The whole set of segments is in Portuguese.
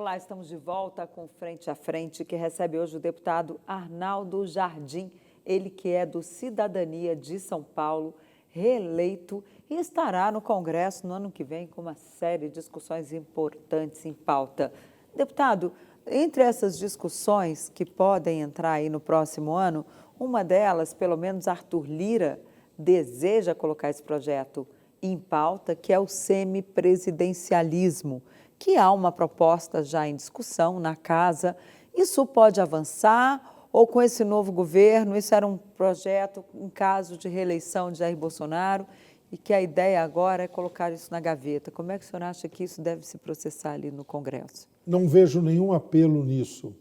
Olá, estamos de volta com Frente a Frente, que recebe hoje o deputado Arnaldo Jardim, ele que é do Cidadania de São Paulo, reeleito, e estará no Congresso no ano que vem com uma série de discussões importantes em pauta. Deputado, entre essas discussões que podem entrar aí no próximo ano, uma delas, pelo menos Arthur Lira, deseja colocar esse projeto em pauta, que é o semipresidencialismo, que há uma proposta já em discussão na casa. Isso pode avançar ou com esse novo governo? Isso era um projeto em caso de reeleição de Jair Bolsonaro e que a ideia agora é colocar isso na gaveta. Como é que o senhor acha que isso deve se processar ali no Congresso? Não vejo nenhum apelo nisso,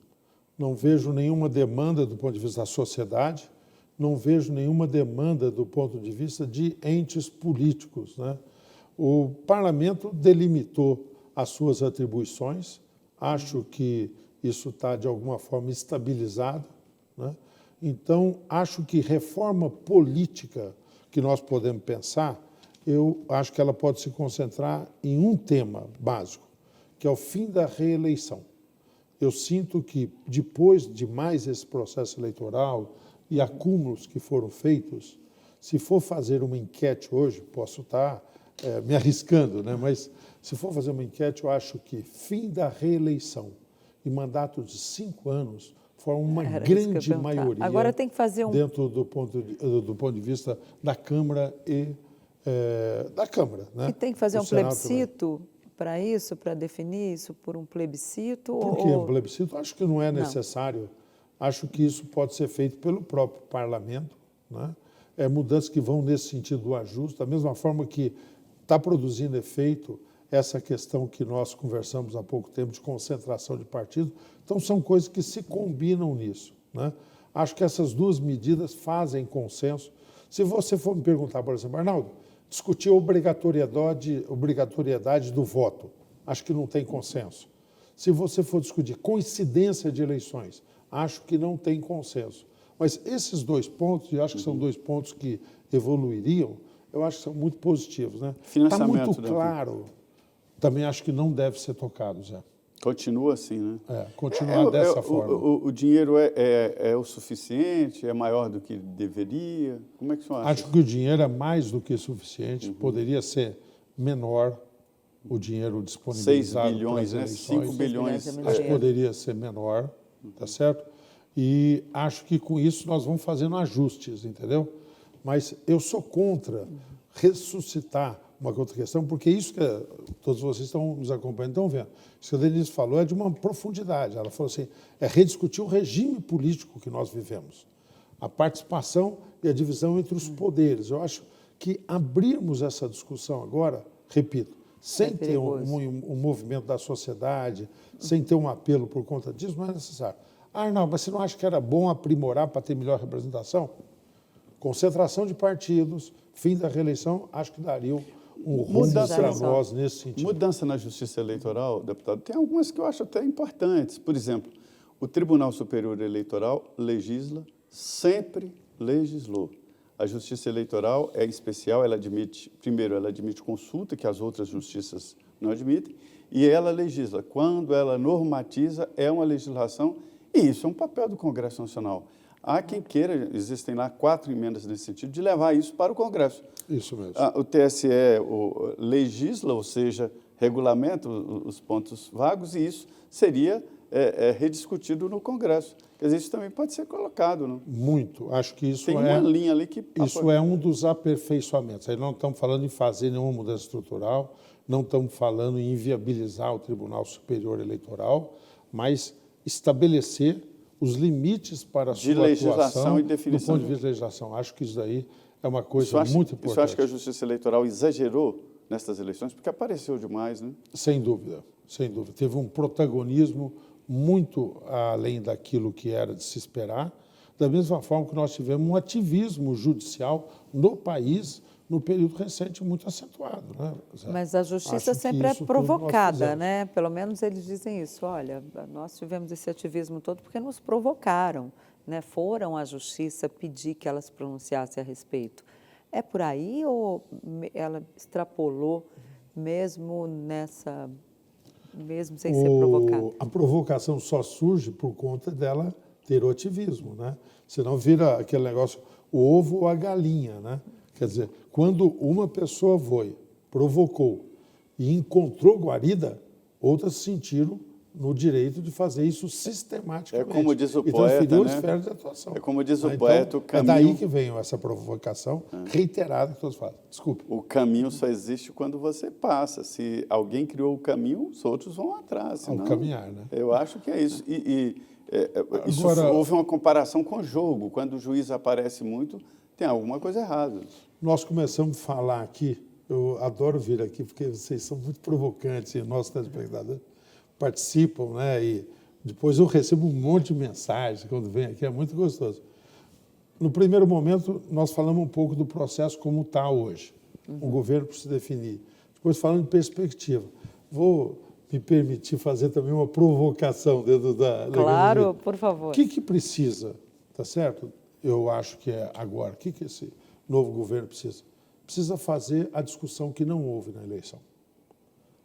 não vejo nenhuma demanda do ponto de vista da sociedade, não vejo nenhuma demanda do ponto de vista de entes políticos, né? O parlamento delimitou as suas atribuições, acho que isso está, de alguma forma, estabilizado, né? Então, acho que reforma política que nós podemos pensar, eu acho que ela pode se concentrar em um tema básico, que é o fim da reeleição. Eu sinto que, depois de mais esse processo eleitoral e acúmulos que foram feitos, se for fazer uma enquete hoje, posso estar me arriscando, né? Mas se for fazer uma enquete, eu acho que fim da reeleição e mandato de 5 anos formam uma grande maioria. Agora tem que fazer dentro do ponto de vista da Câmara e da Câmara, né? E tem que fazer um plebiscito para isso, para definir isso por um plebiscito? Por que um plebiscito? Acho que não é necessário. Acho que isso pode ser feito pelo próprio parlamento, né? Mudanças que vão nesse sentido do ajuste, da mesma forma que está produzindo efeito essa questão que nós conversamos há pouco tempo de concentração de partidos. Então, são coisas que se combinam nisso, né? Acho que essas duas medidas fazem consenso. Se você for me perguntar, por exemplo, Arnaldo, discutir a obrigatoriedade do voto, acho que não tem consenso. Se você for discutir coincidência de eleições, acho que não tem consenso. Mas esses 2 pontos, eu acho que são 2 pontos que evoluiriam, eu acho que são muito positivos, né? Está muito claro. Também acho que não deve ser tocado, Zé. Continua assim, né? Continuar dessa forma. O dinheiro é o suficiente? É maior do que deveria? Como é que o senhor acha? Acho que o dinheiro é mais do que suficiente. Poderia ser menor o dinheiro disponibilizado. 6 bilhões, né? 5 bilhões. Acho que poderia ser menor, tá certo? E acho que com isso nós vamos fazendo ajustes, entendeu? Mas eu sou contra ressuscitar uma outra questão, porque isso que todos vocês estão nos acompanhando, estão vendo. Isso que a Denise falou é de uma profundidade. Ela falou assim, é rediscutir o regime político que nós vivemos, a participação e a divisão entre os poderes. Eu acho que abrirmos essa discussão agora, repito, sem ter um movimento da sociedade, sem ter um apelo por conta disso, não é necessário. Arnaldo, mas você não acha que era bom aprimorar para ter melhor representação? Concentração de partidos, fim da reeleição, acho que daria um rumo para nós nesse sentido. Mudança na justiça eleitoral, deputado, tem algumas que eu acho até importantes. Por exemplo, o Tribunal Superior Eleitoral legisla, sempre legislou. A justiça eleitoral é especial, ela admite, primeiro, ela admite consulta, que as outras justiças não admitem, e ela legisla. Quando ela normatiza, é uma legislação, e isso é um papel do Congresso Nacional. Há quem queira, existem lá 4 emendas nesse sentido, de levar isso para o Congresso. Isso mesmo. O TSE legisla, ou seja, regulamenta os pontos vagos, e isso seria rediscutido no Congresso. Quer dizer, isso também pode ser colocado, não? Muito. Acho que isso tem uma linha ali que... Isso é um dos aperfeiçoamentos. Aí não estamos falando em fazer nenhuma mudança estrutural, não estamos falando em inviabilizar o Tribunal Superior Eleitoral, mas estabelecer os limites para a sua atuação e definição do ponto de vista de legislação. Acho que isso daí é uma coisa muito importante. Você acha que a Justiça Eleitoral exagerou nestas eleições? Porque apareceu demais, né? Sem dúvida, sem dúvida. Teve um protagonismo muito além daquilo que era de se esperar, da mesma forma que nós tivemos um ativismo judicial no país no período recente muito acentuado, né? Mas a justiça sempre é provocada, né? Pelo menos eles dizem isso. Olha, nós tivemos esse ativismo todo porque nos provocaram, né? Foram à justiça pedir que ela se pronunciasse a respeito. É por aí ou ela extrapolou mesmo mesmo sem ser provocado. A provocação só surge por conta dela ter otimismo, né? Senão vira aquele negócio, o ovo ou a galinha, né? Quer dizer, quando uma pessoa foi, provocou e encontrou guarida, outras sentiram no direito de fazer isso sistematicamente. É como diz o e poeta, transferiu né? a esfera de atuação. É como diz o Então, poeta, o caminho... É daí que vem essa provocação reiterada que todos fazem. Desculpe. O caminho só existe quando você passa. Se alguém criou o caminho, os outros vão atrás. Senão, Ao caminhar, né? Eu acho que é isso. Isso Agora, houve uma comparação com o jogo. Quando o juiz aparece muito, tem alguma coisa errada. nós começamos a falar aqui, eu adoro vir aqui, porque vocês são muito provocantes, e nossos telespectadores participam, né? E depois eu recebo um monte de mensagens quando vem aqui, é muito gostoso. No primeiro momento, nós falamos um pouco do processo como está hoje. O governo precisa definir. Depois, falando de perspectiva. Vou me permitir fazer também uma provocação dentro da Claro, por favor. O que precisa, tá certo? Eu acho que é agora. O que esse novo governo precisa? Precisa fazer a discussão que não houve na eleição.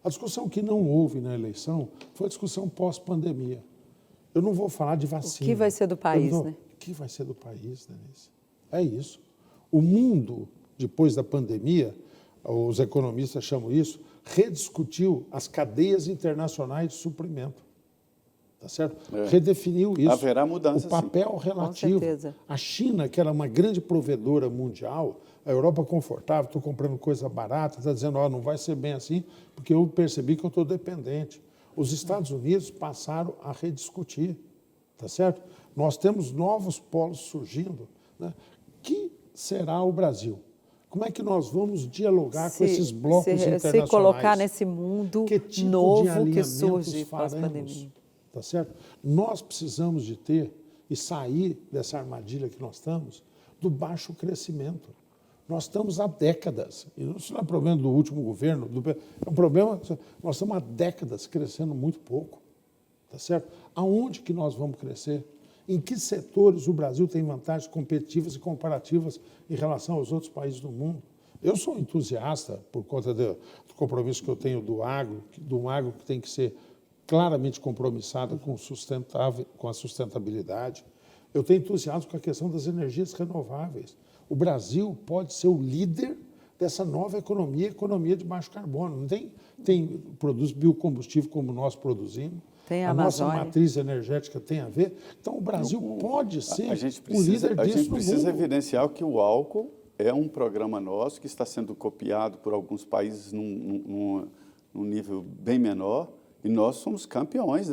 A discussão que não houve na eleição foi a discussão pós-pandemia. Eu não vou falar de vacina. O que vai ser do país, né? O que vai ser do país, Denise? É isso. O mundo, depois da pandemia, os economistas chamam isso, rediscutiu as cadeias internacionais de suprimento. Tá certo? Redefiniu isso. Haverá mudança, o papel relativo. Com certeza. A China, que era uma grande provedora mundial, a Europa confortável, estou comprando coisa barata, está dizendo, não vai ser bem assim, porque eu percebi que eu estou dependente. Os Estados Unidos passaram a rediscutir, tá certo? Nós temos novos polos surgindo, né? Que será o Brasil? Como é que nós vamos dialogar com esses blocos internacionais? Se colocar nesse mundo tipo novo que surge pós-pandemia. Tá certo? Nós precisamos de ter e sair dessa armadilha que nós estamos do baixo crescimento. Nós estamos há décadas, e isso não é problema do último governo, é um problema, nós estamos há décadas crescendo muito pouco, tá certo? Aonde que nós vamos crescer? Em que setores o Brasil tem vantagens competitivas e comparativas em relação aos outros países do mundo? Eu sou entusiasta, por conta do compromisso que eu tenho do agro que tem que ser claramente compromissado com a sustentabilidade. Eu tenho entusiasmo com a questão das energias renováveis. O Brasil pode ser o líder dessa nova economia de baixo carbono. Não tem produz biocombustível como nós produzimos. Tem a nossa Amazônia. matriz energética tem a ver. Então, o Brasil pode ser o líder disso no mundo. A gente precisa evidenciar que o álcool é um programa nosso que está sendo copiado por alguns países num nível bem menor, e nós somos campeões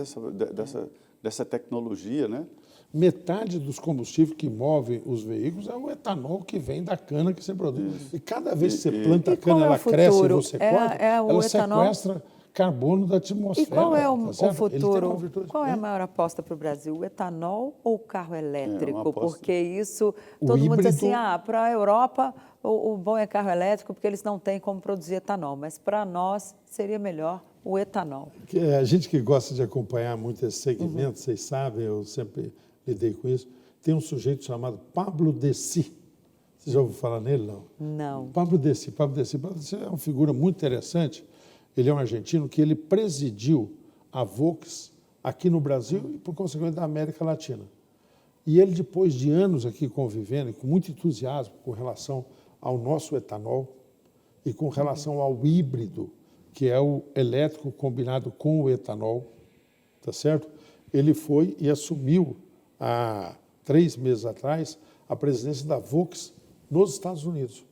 dessa tecnologia, né? Metade dos combustíveis que movem os veículos é o etanol que vem da cana que você produz. E cada vez que você planta a cana, ela cresce e você corta, ela sequestra carbono da atmosfera. E qual é o tá futuro? Qual é a maior aposta para o Brasil? O etanol ou o carro elétrico? Porque isso, todo mundo diz assim, para a Europa o bom é carro elétrico porque eles não têm como produzir etanol, mas para nós seria melhor o etanol. A gente que gosta de acompanhar muito esse segmento, vocês sabem, eu sempre lidei com isso, tem um sujeito chamado Pablo Deci. Você já ouviu falar nele, não? Não. Pablo Deci é uma figura muito interessante. Ele é um argentino que ele presidiu a Volks aqui no Brasil e, por consequência, da América Latina. E ele, depois de anos aqui convivendo, e com muito entusiasmo com relação ao nosso etanol e com relação ao híbrido, que é o elétrico combinado com o etanol, tá certo? Ele foi e assumiu, há 3 meses atrás, a presidência da Volks nos Estados Unidos,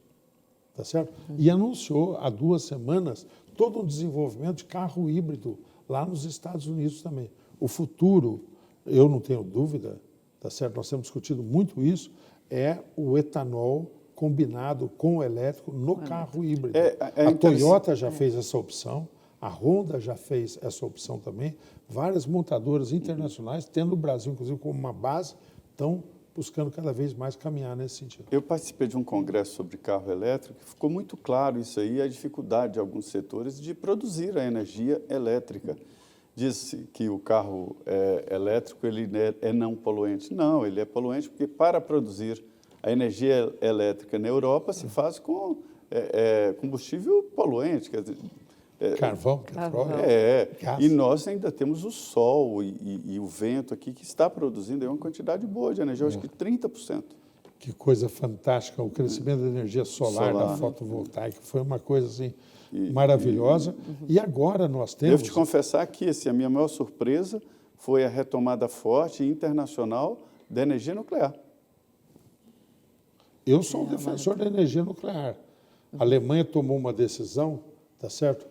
tá certo? E anunciou há 2 semanas todo um desenvolvimento de carro híbrido lá nos Estados Unidos também. O futuro, eu não tenho dúvida, tá certo? Nós temos discutido muito isso, é o etanol combinado com o elétrico no carro híbrido. A Toyota já fez essa opção, a Honda já fez essa opção também, várias montadoras internacionais, tendo o Brasil, inclusive, como uma base, estão buscando cada vez mais caminhar nesse sentido. Eu participei de um congresso sobre carro elétrico e ficou muito claro isso aí, a dificuldade de alguns setores de produzir a energia elétrica. Diz-se que o carro elétrico ele é não poluente. Não, ele é poluente porque para produzir a energia elétrica na Europa se faz com combustível poluente. Quer dizer, Carvão, petróleo. E nós ainda temos o sol e o vento aqui que está produzindo aí uma quantidade boa de energia, acho que 30%. Que coisa fantástica, o crescimento da energia solar, da fotovoltaica, foi uma coisa assim maravilhosa. E agora nós temos... Devo te confessar que a minha maior surpresa foi a retomada forte e internacional da energia nuclear. Eu sou um defensor da energia nuclear. A Alemanha tomou uma decisão, tá certo?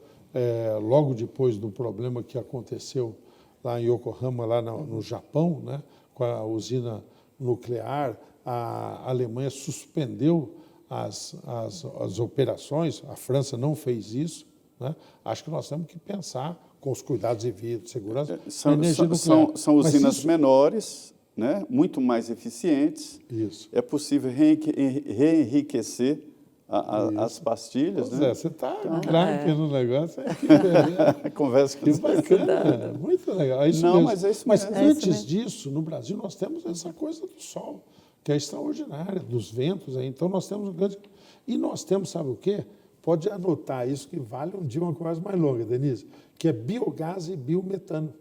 Logo depois do problema que aconteceu lá em Yokohama, lá no Japão, né? Com a usina nuclear, a Alemanha suspendeu as operações, a França não fez isso, né? Acho que nós temos que pensar com os cuidados devidos, segurança, na energia nuclear. São usinas menores, né? Muito mais eficientes. Isso. É possível reenriquecer as pastilhas, Pois né? você está craque no negócio. Que beleza. Conversa com Que você. bacana, muito legal. É isso Não, mesmo. mas é isso Mas mesmo. antes disso, no Brasil, nós temos essa coisa do sol, que é extraordinária, dos ventos. Aí. Então, nós temos um grande... E nós temos, sabe o quê? Pode anotar isso, que vale um dia uma conversa mais longa, Denise, que é biogás e biometano.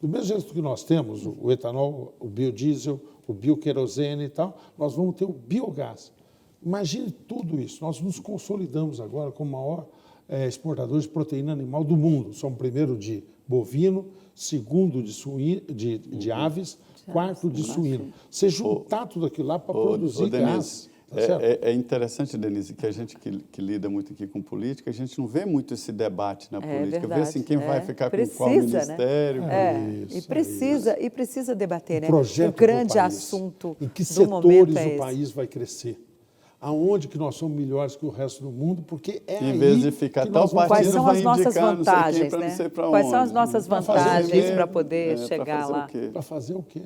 Do mesmo jeito que nós temos o etanol, o biodiesel, o bioquerosene e tal, nós vamos ter o biogás. Imagine tudo isso. Nós nos consolidamos agora como o maior exportador de proteína animal do mundo. Somos primeiro de bovino, segundo de aves, quarto de suíno. Você juntar tudo aquilo lá para produzir gás. É interessante, Denise, que a gente que lida muito aqui com política, a gente não vê muito esse debate na política. Verdade, vê assim quem vai ficar com qual precisa, ministério. Né? E precisa debater, né? Projeto o grande do país. assunto em que do momento setores é o país vai crescer. Aonde que nós somos melhores que o resto do mundo, porque em vez de ficar tal partido quais são as nossas indicar, vantagens, não sei para Quais onde. são as nossas vantagens para poder pra chegar fazer lá? O quê? Para fazer o quê?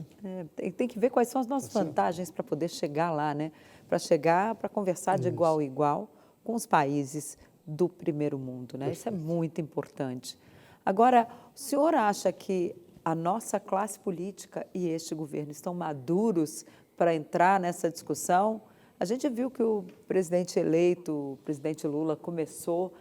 Tem que ver quais são as nossas vantagens para poder chegar lá, né? Para chegar, para conversar de igual a igual com os países do primeiro mundo, né? Isso é muito importante. Agora, o senhor acha que a nossa classe política e este governo estão maduros para entrar nessa discussão? A gente viu que o presidente eleito, o presidente Lula, começou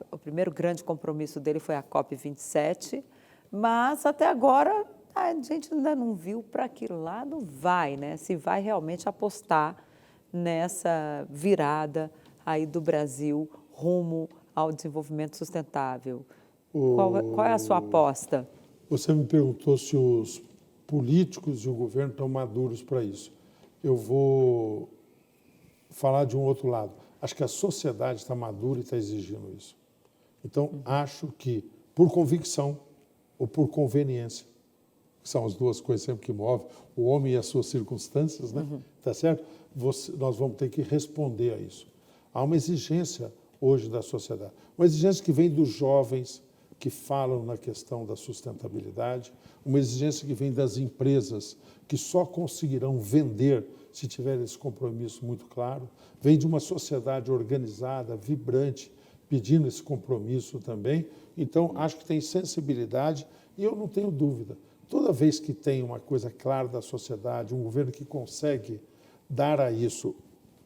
o primeiro grande compromisso dele foi a COP27, mas até agora a gente ainda não viu para que lado vai, né? Se vai realmente apostar nessa virada aí do Brasil rumo ao desenvolvimento sustentável. Qual é a sua aposta? Você me perguntou se os políticos e o governo estão maduros para isso. Eu vou falar de um outro lado. Acho que a sociedade está madura e está exigindo isso. Então, acho que, por convicção ou por conveniência, que são as duas coisas sempre que movem, o homem e as suas circunstâncias, né? Tá certo? Nós vamos ter que responder a isso. Há uma exigência hoje da sociedade, uma exigência que vem dos jovens que falam na questão da sustentabilidade, uma exigência que vem das empresas que só conseguirão vender se tiver esse compromisso muito claro, vem de uma sociedade organizada, vibrante, pedindo esse compromisso também. Então, acho que tem sensibilidade e eu não tenho dúvida. Toda vez que tem uma coisa clara da sociedade, um governo que consegue dar a isso,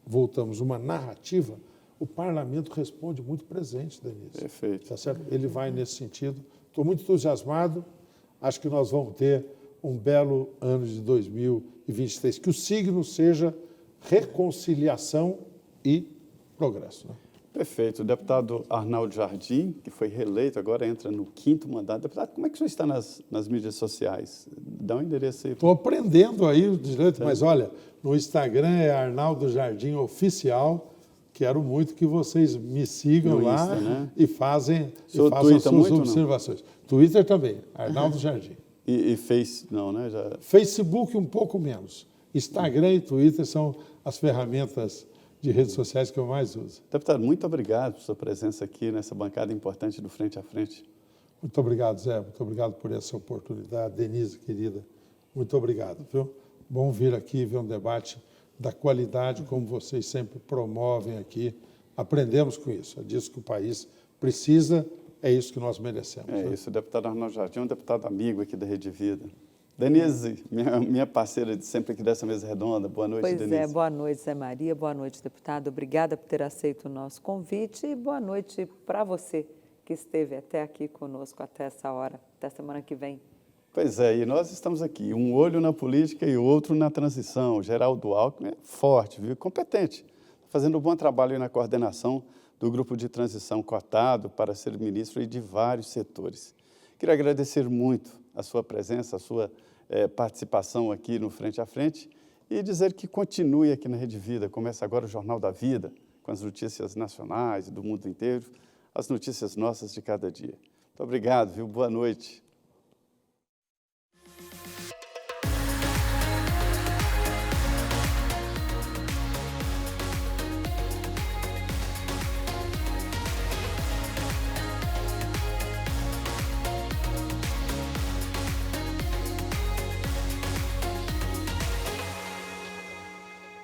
voltamos, uma narrativa, o parlamento responde muito presente, Denise. Perfeito. Tá certo? Ele vai nesse sentido. Estou muito entusiasmado. Acho que nós vamos ter um belo ano de 2023. Que o signo seja reconciliação e progresso. Né? Perfeito. O deputado Arnaldo Jardim, que foi reeleito, agora entra no 5º mandato. Deputado, como é que o senhor está nas mídias sociais? Dá um endereço aí. Estou aprendendo aí o direito, mas olha, no Instagram é Arnaldo Jardim Oficial. Quero muito que vocês me sigam No lá Insta, né? e façam as suas muito, observações. Twitter também, Arnaldo Jardim. E Face, não, né? Já... Facebook um pouco menos. Instagram e Twitter são as ferramentas de redes sociais que eu mais uso. Deputado, muito obrigado por sua presença aqui nessa bancada importante do Frente a Frente. Muito obrigado, Zé. Muito obrigado por essa oportunidade. Denise, querida, muito obrigado. Viu? Bom vir aqui ver um debate da qualidade, como vocês sempre promovem aqui. Aprendemos com isso. É disso que o país precisa, é isso que nós merecemos. É isso, o deputado Arnaldo Jardim é um deputado amigo aqui da Rede Vida. Denise, minha parceira de sempre aqui dessa mesa redonda, boa noite, Denise. Pois é, boa noite, Zé Maria, boa noite, deputado. Obrigada por ter aceito o nosso convite e boa noite para você que esteve até aqui conosco até essa hora. Até semana que vem. Pois é, e nós estamos aqui, um olho na política e outro na transição. O Geraldo Alckmin é forte, viu? Competente, fazendo um bom trabalho aí na coordenação do grupo de transição cotado para ser ministro aí de vários setores. Queria agradecer muito a sua presença, a sua participação aqui no Frente a Frente e dizer que continue aqui na Rede Vida. Começa agora o Jornal da Vida, com as notícias nacionais e do mundo inteiro, as notícias nossas de cada dia. Muito obrigado, viu? Boa noite.